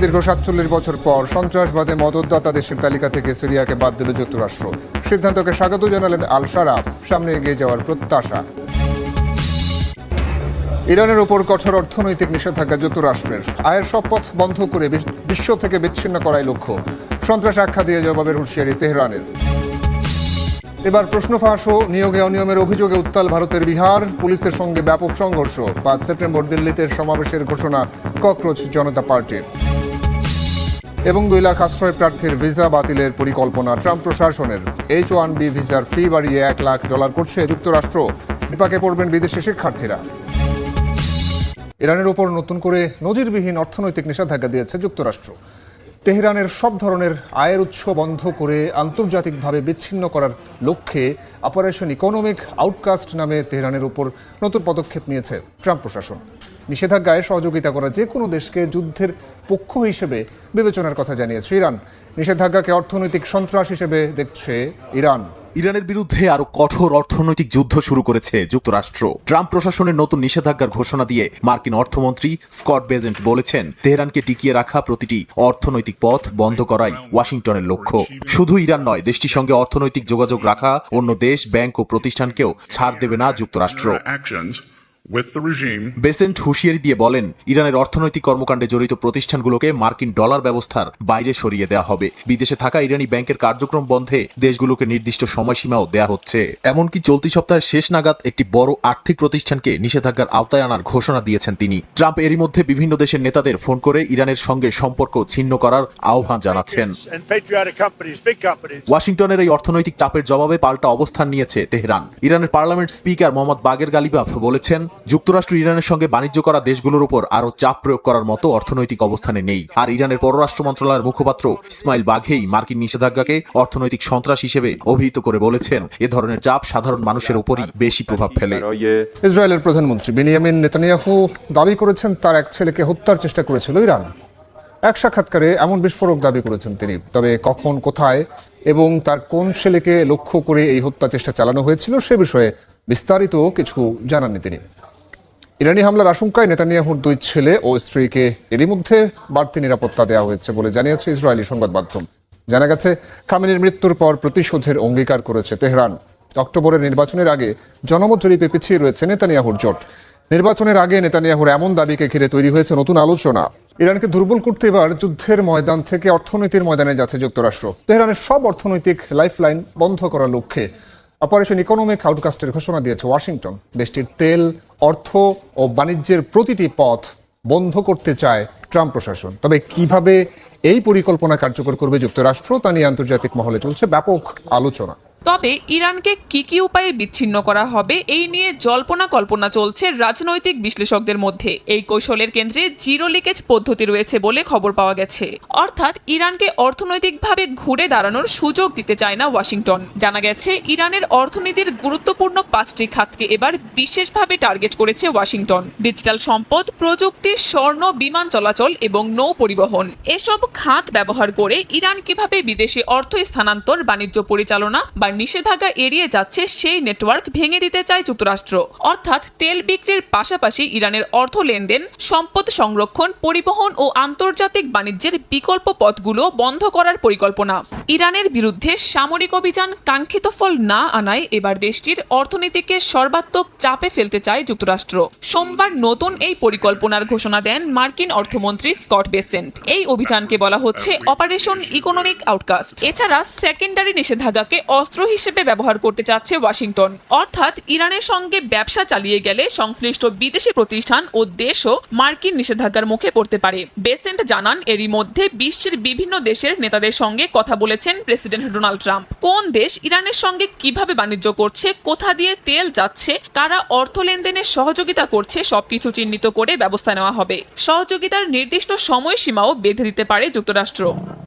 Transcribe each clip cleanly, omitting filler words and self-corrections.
দীর্ঘ ৪৭ বছর পর সন্ত্রাসবাদে মদতদাতা দেশের তালিকা থেকে সিরিয়াকে বাদ দিল যুক্তরাষ্ট্র। সিদ্ধান্তকে স্বাগত জানালেন আল শারাফ, সামনে এগিয়ে যাওয়ার প্রত্যাশা। ইরানের ওপর কঠোর অর্থনৈতিক নিষেধাজ্ঞা যুক্তরাষ্ট্রের। আয়ের সব পথ বন্ধ করে বিশ্ব থেকে বিচ্ছিন্ন করাই লক্ষ্য। সন্ত্রাস আখ্যা দিয়ে জবাবের হুঁশিয়ারি তেহরানের। এবার প্রশ্ন ফাঁস ও নিয়োগে অনিয়মের অভিযোগে উত্তাল ভারতের বিহার। পুলিশের সঙ্গে ব্যাপক সংঘর্ষ। ৫ সেপ্টেম্বর দিল্লিতে সমাবেশের ঘোষণা ককরোচ জনতা পার্টির। এবং ২ লাখ আশ্রয় প্রার্থীর ভিসা বাতিলের পরিকল্পনা ট্রাম্প প্রশাসনের। H-1B ভিসার ফি বাড়িয়ে $1 লাখ করছে যুক্তরাষ্ট্র। বিপাকে পড়বেন বিদেশি শিক্ষার্থীরা। ইরানের উপর নতুন করে নজিরবিহীন অর্থনৈতিক নিষেধাজ্ঞা দিয়েছে যুক্তরাষ্ট্র। তেহরানের সব ধরনের আয়ের উৎস বন্ধ করে আন্তর্জাতিকভাবে বিচ্ছিন্ন করার লক্ষ্যে অপারেশন ইকোনমিক আউটকাস্ট নামে তেহরানের উপর নতুন পদক্ষেপ নিয়েছে ট্রাম্প প্রশাসন। নিষেধাজ্ঞায় সহযোগিতা করা যে কোনো দেশকে যুদ্ধের পক্ষ হিসেবে বিবেচনার কথা জানিয়েছে ইরান। নিষেধাজ্ঞাকে অর্থনৈতিক সন্ত্রাস হিসেবে দেখছে ইরান। ইরানের বিরুদ্ধে আরো কঠোর অর্থনৈতিক যুদ্ধ শুরু করেছে যুক্তরাষ্ট্র। ট্রাম্প প্রশাসনের নতুন নিষেধাজ্ঞার ঘোষণা দিয়ে মার্কিন অর্থমন্ত্রী স্কট বেজেন্ট বলেছেন, তেহরানকে টিকিয়ে রাখা প্রতিটি অর্থনৈতিক পথ বন্ধ করাই ওয়াশিংটনের লক্ষ্য। শুধু ইরান নয়, দেশটির সঙ্গে অর্থনৈতিক যোগাযোগ রাখা অন্য দেশ, ব্যাংক ও প্রতিষ্ঠানকেও ছাড় দেবে না যুক্তরাষ্ট্র। বেসেন্ট হুঁশিয়ারি দিয়ে বলেন, ইরানের অর্থনৈতিক কর্মকাণ্ডে জড়িত প্রতিষ্ঠানগুলোকে মার্কিন ডলার ব্যবস্থার বাইরে সরিয়ে দেওয়া হবে। বিদেশে থাকা ইরানি ব্যাংকের কার্যক্রম বন্ধে দেশগুলোকে নির্দিষ্ট সময়সীমাও দেয়া হচ্ছে। এমনকি চলতি সপ্তাহের শেষ নাগাদ একটি বড় আর্থিক প্রতিষ্ঠানকে নিষেধাজ্ঞার আওতায় আনার ঘোষণা দিয়েছেন তিনি। ট্রাম্প এরই মধ্যে বিভিন্ন দেশের নেতাদের ফোন করে ইরানের সঙ্গে সম্পর্ক ছিন্ন করার আহ্বান জানাচ্ছেন। ওয়াশিংটনের এই অর্থনৈতিক চাপের জবাবে পাল্টা অবস্থান নিয়েছে তেহরান। ইরানের পার্লামেন্ট স্পিকার মোহাম্মদ বাগের গালিবাফ বলেছেন, যুক্তরাষ্ট্র ইরানের সঙ্গে বাণিজ্য করা দেশগুলোর উপর আরো চাপ প্রয়োগ করার মতো অর্থনৈতিক অবস্থানে নেই। আর ইরানের পররাষ্ট্র মন্ত্রণালয়ের মুখপাত্র ইসমাইল বাঘেই মার্কিন নিষেধাজ্ঞাকে অর্থনৈতিক সন্ত্রাস হিসেবে অভিহিত করে বলেছেন, এ ধরনের চাপ সাধারণ মানুষের উপরই বেশি প্রভাব ফেলে। ইসরায়েলের প্রধানমন্ত্রী বেনিয়ামিন নেতানিয়াহু দাবি করেছেন, তার এক ছেলেকে হত্যার চেষ্টা করেছিল ইরান। এক সাক্ষাৎকারে এমন বিস্ফোরক দাবি করেছেন তিনি। তবে কখন, কোথায় এবং তার কোন ছেলেকে লক্ষ্য করে এই হত্যা চেষ্টা চালানো হয়েছিল সে বিষয়ে বিস্তারিত কিছু জানাননি তিনি। ইরানি হামলার আশঙ্কায় নেতানিয়াহুর 2 ছেলে ও স্ত্রীকে এরই মধ্যে বাড়তি নিরাপত্তা দেওয়া হয়েছে বলে জানিয়েছে ইসরায়েলি সংবাদ মাধ্যম। জানা গেছে, খামেনির মৃত্যুর পর প্রতিশোধের অঙ্গীকার করেছে তেহরান। অক্টোবরের নির্বাচনের আগে জনমত জরিপে পিছিয়ে রয়েছে নেতানিয়াহুর জোট। নির্বাচনের আগে নেতানিয়াহুর এমন দাবিকে ঘিরে তৈরি হয়েছে নতুন আলোচনা। ইরানকে দুর্বল করতে এবার যুদ্ধের ময়দান থেকে অর্থনীতির ময়দানে যাচ্ছে যুক্তরাষ্ট্র। তেহরানের সব অর্থনৈতিক লাইফলাইন বন্ধ করার লক্ষ্যে অপারেশন ইকোনমিক আউটকাস্টের ঘোষণা দিয়েছে ওয়াশিংটন। দেশটির তেল, অর্থ ও বাণিজ্যের প্রতিটি পথ বন্ধ করতে চায় ট্রাম্প প্রশাসন। তবে কিভাবে এই পরিকল্পনা কার্যকর করবে যুক্তরাষ্ট্র তা নিয়ে আন্তর্জাতিক মহলে চলছে ব্যাপক আলোচনা। তবে ইরানকে কি উপায়ে বিচ্ছিন্ন করা হবে এই নিয়ে জল্পনা কল্পনা চলছে রাজনৈতিক বিশ্লেষকদের মধ্যে। এই কৌশলের কেন্দ্রে জিরো লিকেজ পদ্ধতি রয়েছে বলে খবর পাওয়া গেছে। অর্থাৎ ইরানকে অর্থনৈতিকভাবে ঘুরে দাঁড়ানোর সুযোগ দিতে চায় না ওয়াশিংটন। জানা গেছে, ইরানের অর্থনীতির গুরুত্বপূর্ণ 5টি খাতকে এবার বিশেষভাবে টার্গেট করেছে ওয়াশিংটন। ডিজিটাল সম্পদ, প্রযুক্তি, স্বর্ণ, বিমান চলাচল এবং নৌ পরিবহন, এসব খাত ব্যবহার করে ইরান কিভাবে বিদেশে অর্থ স্থানান্তর, বাণিজ্য পরিচালনা বা নিষেধাজ্ঞা এড়িয়ে যাচ্ছে সেই নেটওয়ার্ক ভেঙে দিতে চায় যুক্তরাষ্ট্র। অর্থাৎ তেল বিক্রির পাশাপাশি ইরানের অর্থ লেনদেন, সম্পদ সংরক্ষণ, পরিবহন ও আন্তর্জাতিক বাণিজ্যের বিকল্প পথগুলো বন্ধ করার পরিকল্পনা। ইরানের বিরুদ্ধে সামরিক অভিযান কাঙ্ক্ষিত ফল না আনায় এবার দেশটির অর্থনীতিকে সর্বাত্মক চাপে ফেলতে চায় যুক্তরাষ্ট্র। সোমবার নতুন এই পরিকল্পনার ঘোষণা দেন মার্কিন অর্থমন্ত্রী স্কট বেসেন্ট। এই অভিযানকে বলা হচ্ছে অপারেশন ইকোনমিক আউটকাস্ট। এছাড়া সেকেন্ডারি নিষেধাজ্ঞাকে অস্ত্র হিসেবে ব্যবহার করতে চাচ্ছে ওয়াশিংটন। অর্থাৎ ইরানের সঙ্গে ব্যবসা চালিয়ে গেলে সংশ্লিষ্ট বিদেশি প্রতিষ্ঠান ও দেশও মার্কিন নিষেধাজ্ঞার মুখে পড়তে পারে। বেসেন্ট জানান, এরই মধ্যে বিশ্বের বিভিন্ন দেশের নেতাদের সঙ্গে কথা বলেছেন প্রেসিডেন্ট ডোনাল্ড ট্রাম্প। কোন দেশ ইরানের সঙ্গে কিভাবে বাণিজ্য করছে, কোথা দিয়ে তেল যাচ্ছে, কারা অর্থ লেনদেনে সহযোগিতা করছে, সবকিছু চিহ্নিত করে ব্যবস্থা নেওয়া হবে। সহযোগিতার নির্দিষ্ট সময়সীমাও বেঁধে দিতে পারে যুক্তরাষ্ট্র।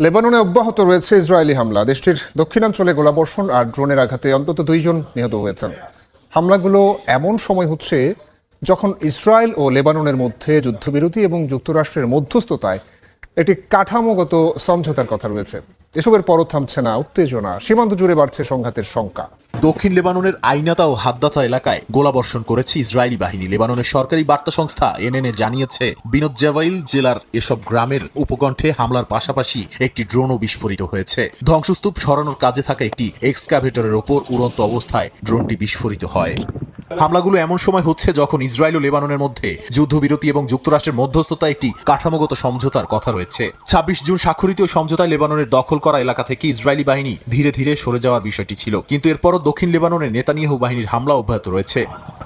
লেবাননে অব্যাহত রয়েছে ইসরায়েলি হামলা। দেশটির দক্ষিণাঞ্চলে গোলাবর্ষণ আর ড্রোনের আঘাতে অন্তত 2 জন নিহত হয়েছেন। হামলাগুলো এমন সময় হচ্ছে যখন ইসরায়েল ও লেবাননের মধ্যে যুদ্ধবিরতি এবং যুক্তরাষ্ট্রের মধ্যস্থতায় একটি কাঠামোগত সমঝোতার কথা রয়েছে। এসবের পরও থামছে না উত্তেজনা, সীমান্ত জুড়ে বাড়ছে সংঘাতের শঙ্কা। দক্ষিণ লেবাননের আইনাতা ও হাদ্দাতা এলাকায় গোলাবর্ষণ করেছে ইসরায়েলি বাহিনী। লেবাননের সরকারি বার্তা সংস্থা এনএনএ জানিয়েছে বিনোদ জাভাইল জেলার এসব গ্রামের উপকণ্ঠে হামলার পাশাপাশি একটি ড্রোনও বিস্ফোরিত হয়েছে। ধ্বংসস্তূপ সরানোর কাজে থাকা একটি এক্সকাভেটরের ওপর উড়ন্ত অবস্থায় ড্রোনটি বিস্ফোরিত হয়। হামলাগুলো এমন সময় হচ্ছে যখন ইসরায়েল ও লেবাননের মধ্যে যুদ্ধবিরতি এবং যুক্তরাষ্ট্রের মধ্যস্থতা একটি কাঠামোগত সমঝোতার কথা রয়েছে। ২৬ জুন স্বাক্ষরিত ওই সমঝোতায় লেবাননের দখল করা এলাকা থেকে ইসরায়েলি বাহিনী ধীরে ধীরে সরে যাওয়ার বিষয়টি ছিল, কিন্তু এরপরও দক্ষিণ লেবাননের নেতানিয়াহু বাহিনীর হামলা অব্যাহত রয়েছে।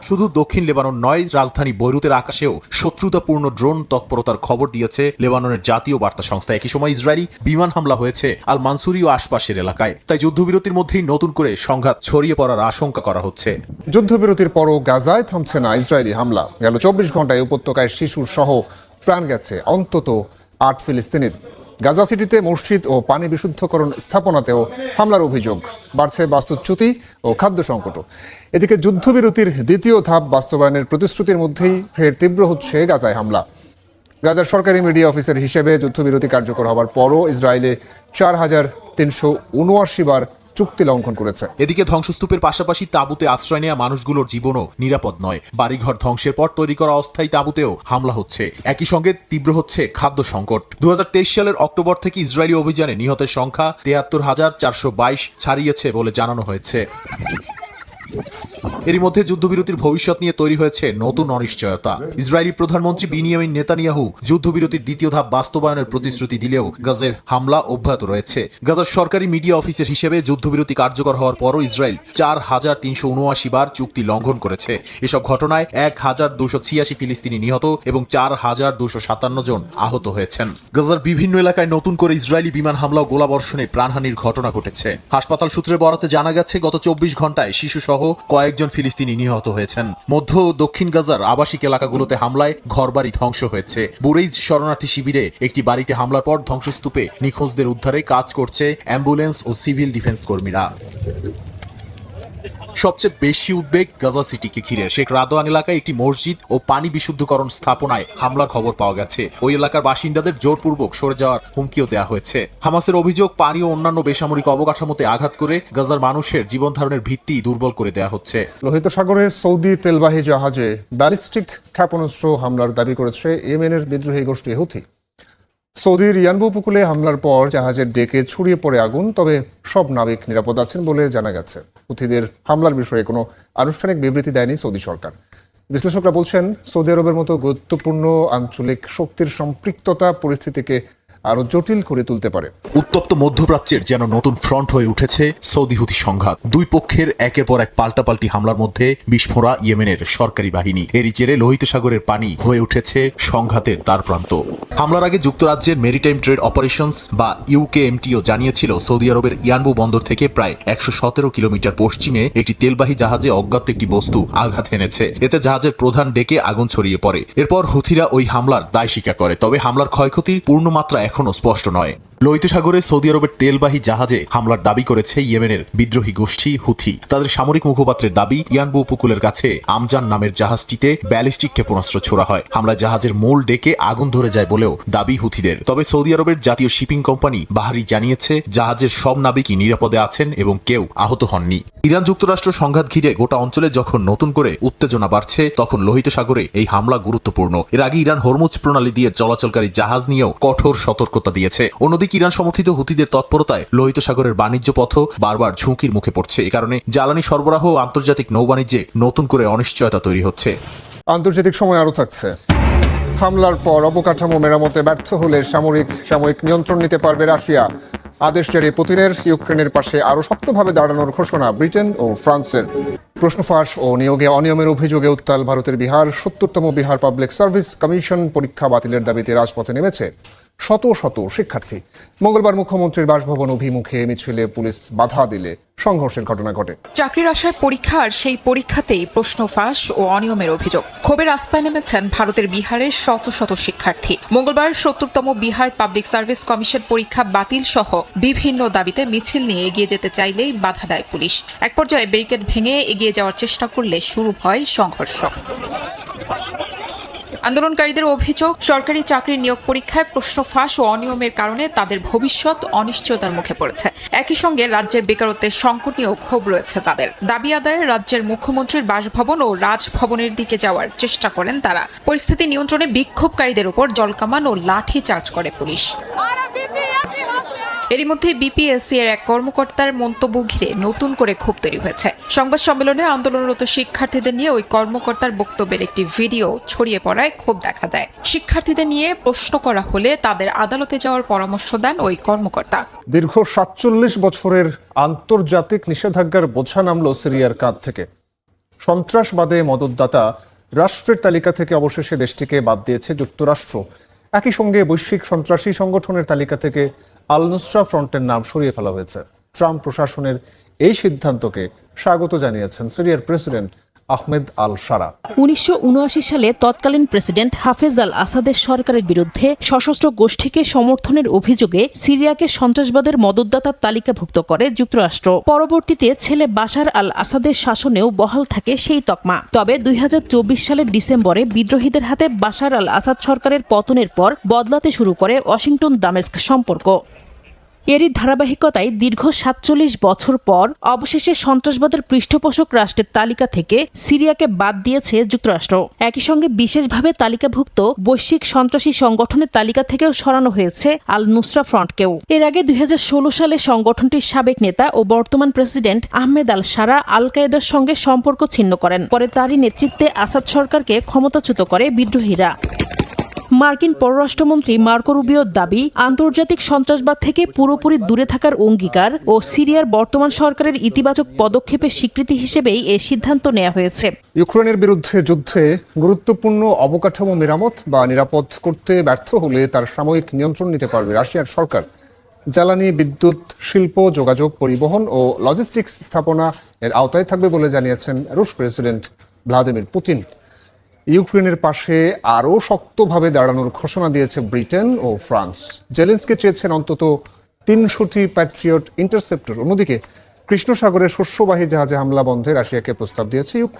শুধু দক্ষিণ লেবানন নয়, রাজধানী বৈরুতের আকাশেও শত্রুতাপূর্ণ ড্রোন তৎপরতার খবর দিয়েছে লেবাননের জাতীয় বার্তা সংস্থা। একই সময় ইসরায়েলি বিমান হামলা হয়েছে আল মানসুরি ও আশপাশের এলাকায়। তাই যুদ্ধবিরতির মধ্যেই নতুন করে সংঘাত ছড়িয়ে পড়ার আশঙ্কা করা হচ্ছে। যুদ্ধবিরতির পরও গাজায় থামছে না ইসরায়েলি হামলা। গেল ২৪ ঘন্টায় উপত্যকায় শিশুর সহ প্রাণ গেছে অন্তত ৮ ফিলিস্তিনির। গাজা সিটিতে মসজিদ ও পানি বিশুদ্ধকরণ স্থাপনাতেও হামলার অভিযোগ। বাড়ছে বাস্তুচ্যুতি ও খাদ্য সংকটও। এদিকে যুদ্ধবিরতির দ্বিতীয় ধাপ বাস্তবায়নের প্রতিশ্রুতির মধ্যেই ফের তীব্র হচ্ছে গাজায় হামলা। গাজার সরকারি মিডিয়া অফিসার হিসেবে যুদ্ধবিরতি কার্যকর হওয়ার পরও ইসরায়েলে ৪,৩৭৯ বার চুক্তি লঙ্ঘন করেছে। এদিকে ধ্বংসস্তূপের পাশাপাশি তাঁবুতে আশ্রয় নেওয়া মানুষগুলোর জীবনও নিরাপদ নয়। বাড়িঘর ধ্বংসের পর তৈরি করা অস্থায়ী তাঁবুতেও হামলা হচ্ছে। একই সঙ্গে তীব্র হচ্ছে খাদ্য সংকট। ২০২৩ সালের অক্টোবর থেকে ইসরায়েলি অভিযানে নিহতের সংখ্যা ৭৩,৪২২ ছাড়িয়েছে বলে জানানো হয়েছে। এরই মধ্যে যুদ্ধবিরতির ভবিষ্যৎ নিয়ে তৈরি হয়েছে নতুন অনিশ্চয়তা। ইসরায়েলি প্রধানমন্ত্রী বিনিয়ামিন নেতানিয়াহু যুদ্ধবিরতির দ্বিতীয় ধাপ বাস্তবায়নের প্রতিশ্রুতি দিলেও গাজায় হামলা অব্যাহত রয়েছে। গাজার সরকারি মিডিয়া অফিসের হিসেবে যুদ্ধবিরতি কার্যকর হওয়ার পরও ইসরায়েল ৪,৩৭৯ বার চুক্তি লঙ্ঘন করেছে। এসব ঘটনায় ১,২৮৬ ফিলিস্তিনি নিহত এবং ৪,২৫৭ জন আহত হয়েছেন। গাজার বিভিন্ন এলাকায় নতুন করে ইসরায়েলি বিমান হামলা ও গোলাবর্ষণে প্রাণহানির ঘটনা ঘটেছে। হাসপাতাল সূত্রের বরাতে জানা গেছে গত ২৪ ঘন্টায় শিশু সহ কয়েকজন ফিলিস্তিনি নিহত হয়েছেন। মধ্য ও দক্ষিণ গাজার আবাসিক এলাকাগুলোতে হামলায় ঘরবাড়ি ধ্বংস হয়েছে। বুরেইজ শরণার্থী শিবিরে একটি বাড়িতে হামলার পর ধ্বংসস্তূপে নিখোঁজদের উদ্ধারে কাজ করছে অ্যাম্বুলেন্স ও সিভিল ডিফেন্স কর্মীরা। সবচেয়ে বেশি উদ্বেগ গাজা সিটিকে ঘিরে। শেখ রাদওয়ান এলাকায় একটি মসজিদ ও পানি বিশুদ্ধকরণ স্থাপনায় হামলার খবর পাওয়া গেছে। ওই এলাকার বাসিন্দাদের জোরপূর্বক সরে যাওয়ার হুমকিও দেওয়া হয়েছে। হামাসের অভিযোগ, পানি ও অন্যান্য বেসামরিক অবকাঠামোতে আঘাত করে গাজার মানুষের জীবন ধারণের ভিত্তি দুর্বল করে দেওয়া হচ্ছে। লোহিত সাগরে সৌদি তেলবাহী জাহাজে ব্যালিস্টিক ক্ষেপণাস্ত্র হামলার দাবি করেছে ইয়েমেনের বিদ্রোহী গোষ্ঠী হুথি। সৌদির ইয়ানবু উপকূলে হামলার পর জাহাজের ডেকে ছড়িয়ে পড়ে আগুন, তবে সব নাবিক নিরাপদ আছেন বলে জানা গেছে। হুথিদের হামলার বিষয়ে কোনো আনুষ্ঠানিক বিবৃতি দেয়নি সৌদি সরকার। বিশ্লেষকরা বলছেন, সৌদি আরবের মতো গুরুত্বপূর্ণ আঞ্চলিক শক্তির সম্পৃক্ততা পরিস্থিতিকে আরো জটিল করে তুলতে পারে। উত্তপ্ত মধ্যপ্রাচ্যের যেন নতুন ফ্রন্ট হয়ে উঠেছে সৌদি হুথি সংঘাত। দুই পক্ষের একের পর এক পাল্টাপাল্টি হামলার মধ্যে বিস্ফোরা ইয়েমেনের সরকারি বাহিনী। এরই জেরে লোহিত সাগরের পানি হয়ে উঠেছে সংঘাতের দ্বারপ্রান্ত। হামলার আগে যুক্তরাজ্যের মেরিটাইম ট্রেড অপারেশনস বা ইউকেএমটিও জানিয়েছিল সৌদি আরবের ইয়ানবু বন্দর থেকে প্রায় ১১৭ কিলোমিটার পশ্চিমে একটি তেলবাহী জাহাজে অজ্ঞাত একটি বস্তু আঘাত এনেছে। এতে জাহাজের প্রধান ডেকে আগুন ছড়িয়ে পড়ে। এরপর হুথিরা ওই হামলার দায় স্বীকার করে, তবে হামলার ক্ষয়ক্ষতির পূর্ণ মাত্রা এখনো স্পষ্ট নয়। লোহিত সাগরে সৌদি আরবের তেলবাহী জাহাজে হামলার দাবি করেছে ইয়েমেনের বিদ্রোহী গোষ্ঠী হুথি। তাদের সামরিক মুখপাত্রের দাবি, ইয়ানবু উপকূলের কাছে আমজান নামের জাহাজটিতে ব্যালিস্টিক ক্ষেপণাস্ত্র ছোড়া হয়। হামলায় জাহাজের মূল ডেকে আগুন ধরে যায় বলেও দাবি হুথিদের। তবে সৌদি আরবের জাতীয় শিপিং কোম্পানি বাহারি জানিয়েছে জাহাজের সব নাবিকই নিরাপদে আছেন এবং কেউ আহত হননি। ইরান যুক্তরাষ্ট্র সংঘাত ঘিরে গোটা অঞ্চলে যখন নতুন করে উত্তেজনা বাড়ছে, তখন লোহিত সাগরে এই হামলা গুরুত্বপূর্ণ। এর আগে ইরান হরমুজ প্রণালী দিয়ে চলাচলকারী জাহাজ নিয়েও কঠোর সতর্কতা দিয়েছে। অন্যদিকে ইরান সমর্থিত হুথিদের তৎপরতায় লোহিত সাগরের বাণিজ্য পথ বারবার ঝুঁকির মুখে পড়ছে। এ কারণে জ্বালানি সরবরাহ ও আন্তর্জাতিক নৌবাণিজ্যে নতুন করে অনিশ্চয়তা তৈরি হচ্ছে। আন্তর্জাতিক সময় আরও থাকছে। হামলার পর অবকাঠামো মেরামতে ব্যর্থ হলে সাময়িক নিয়ন্ত্রণ নিতে পারবে রাশিয়া। আদেশ জারি পুতিনের। ইউক্রেনের পাশে আরও শক্তভাবে দাঁড়ানোর ঘোষণা ব্রিটেন ও ফ্রান্সের। প্রশ্ন ফাঁস ও নিয়োগে অনিয়মের অভিযোগে উত্তাল ভারতের বিহার। ৭০তম বিহার পাবলিক সার্ভিস কমিশন পরীক্ষা বাতিলের দাবিতে রাজপথে নেমেছে শত শত শিক্ষার্থী। মঙ্গলবার মুখ্যমন্ত্রীর বাসভবন অভিমুখে মিছিলে পুলিশ বাধা দিলে সংঘর্ষের ঘটনা ঘটে। চাকরির আশায় পরীক্ষা, আর সেই পরীক্ষাতেই প্রশ্ন ফাঁস ও অনিয়মের অভিযোগ। ক্ষোভে রাস্তায় নেমেছেন ভারতের বিহারের শত শত শিক্ষার্থী। মঙ্গলবার ৭০তম বিহার পাবলিক সার্ভিস কমিশন পরীক্ষা বাতিল সহ বিভিন্ন দাবিতে মিছিল নিয়ে এগিয়ে যেতে চাইলেই বাধা দেয় পুলিশ। এক পর্যায়ে ব্যারিকেড ভেঙে এগিয়ে যাওয়ার চেষ্টা করলে শুরু হয় সংঘর্ষ। আন্দোলনকারীদের অভিযোগ, সরকারি চাকরির নিয়োগ পরীক্ষায় প্রশ্ন ফাঁস ও অনিয়মের কারণে তাদের ভবিষ্যৎ অনিশ্চয়তার মুখে পড়েছে। একই সঙ্গে রাজ্যের বেকারত্বের সংকট নিয়েও ক্ষোভ রয়েছে তাদের। দাবি আদায়ে রাজ্যের মুখ্যমন্ত্রীর বাসভবন ও রাজভবনের দিকে যাওয়ার চেষ্টা করেন তারা। পরিস্থিতি নিয়ন্ত্রণে বিক্ষোভকারীদের উপর জলকামান ও লাঠি চার্জ করে পুলিশ। এরই মধ্যে বিপিএসসি এর এক কর্মকর্তার মন্তব্য ঘিরে নতুন করে ক্ষোভ তৈরি হয়েছে। সংবাদ সম্মেলনে আন্দোলনরত শিক্ষার্থীদের নিয়ে ওই কর্মকর্তার বক্তব্যের একটি ভিডিও ছড়িয়ে পড়ায় ক্ষোভ দেখা দেয়। শিক্ষার্থীদের নিয়ে প্রশ্ন করা হলে তাদের আদালতে যাওয়ার পরামর্শ দেন ওই কর্মকর্তা। দীর্ঘ ৪৭ বছরের আন্তর্জাতিক নিষেধাজ্ঞার বোঝা নামল সিরিয়ার কাঁধ থেকে। সন্ত্রাসবাদে মদতদাতা রাষ্ট্রের তালিকা থেকে অবশেষে দেশটিকে বাদ দিয়েছে যুক্তরাষ্ট্র। একই সঙ্গে বৈশ্বিক সন্ত্রাসী সংগঠনের তালিকা থেকে আল নুসরা ফ্রন্টের নাম সরিয়ে ফেলা হয়েছে। ট্রাম্প প্রশাসনের এই সিদ্ধান্তকে স্বাগত জানিয়েছেন সিরিয়ার প্রেসিডেন্ট আহমেদ আল সারা। ১৯৭৯ সালে তৎকালীন প্রেসিডেন্ট হাফেজ আল আসাদের সরকারের বিরুদ্ধে সশস্ত্র গোষ্ঠীকে সমর্থনের অভিযোগে সিরিয়াকে সন্ত্রাসবাদের মদতদাতার তালিকাভুক্ত করে যুক্তরাষ্ট্র। পরবর্তীতে ছেলে বাশার আল আসাদের শাসনেও বহাল থাকে সেই তকমা। তবে ২০২৪ সালের ডিসেম্বরে বিদ্রোহীদের হাতে বাশার আল আসাদ সরকারের পতনের পর বদলাতে শুরু করে ওয়াশিংটন দামেস্ক সম্পর্ক। এরই ধারাবাহিকতায় দীর্ঘ ৪৭ বছর পর অবশেষে সন্ত্রাসবাদের পৃষ্ঠপোষক রাষ্ট্রের তালিকা থেকে সিরিয়াকে বাদ দিয়েছে যুক্তরাষ্ট্র। একই সঙ্গে বিশেষভাবে তালিকাভুক্ত বৈশ্বিক সন্ত্রাসী সংগঠনের তালিকা থেকেও সরানো হয়েছে আল নুসরা ফ্রন্টকেও। এর আগে ২০১৬ সালে সংগঠনটির সাবেক নেতা ও বর্তমান প্রেসিডেন্ট আহমেদ আল সারা আল কায়েদার সঙ্গে সম্পর্ক ছিন্ন করেন। পরে তারই নেতৃত্বে আসাদ সরকারকে ক্ষমতাচ্যুত করে বিদ্রোহীরা। মার্কিন পররাষ্ট্রমন্ত্রী মার্কো রুবিওর দাবি, আন্তর্জাতিক সন্ত্রাসবাদ থেকে পুরোপুরি দূরে থাকার অঙ্গীকার ও সিরিয়ার বর্তমান সরকারের ইতিবাচক পদক্ষেপের স্বীকৃতি হিসেবেই এই সিদ্ধান্ত নেওয়া হয়েছে। ইউক্রেনের বিরুদ্ধে যুদ্ধে গুরুত্বপূর্ণ অবকাঠামো মেরামত বা নিরাপদ করতে ব্যর্থ হলে তার সাময়িক নিয়ন্ত্রণ নিতে পারবে রাশিয়ার সরকার। জ্বালানি, বিদ্যুৎ, শিল্প, যোগাযোগ, পরিবহন ও লজিস্টিক্স স্থাপনা এর আওতায় থাকবে বলে জানিয়েছেন রুশ প্রেসিডেন্ট ভ্লাদিমির পুতিন। ইউক্রেনের পাশে আরও শক্তভাবে দাঁড়ানোর ঘোষণা দিয়েছে ব্রিটেন ও ফ্রান্স। জেলেনস্কি চেয়েছেন অন্তত ৩০০টি প্যাট্রিয়ট ইন্টারসেপ্টর। অন্যদিকে কৃষ্ণ সাগরে শস্যবাহী জাহাজে হামলা বন্ধে রাশিয়াকে প্রস্তাব দিয়েছে ইউক্রেন।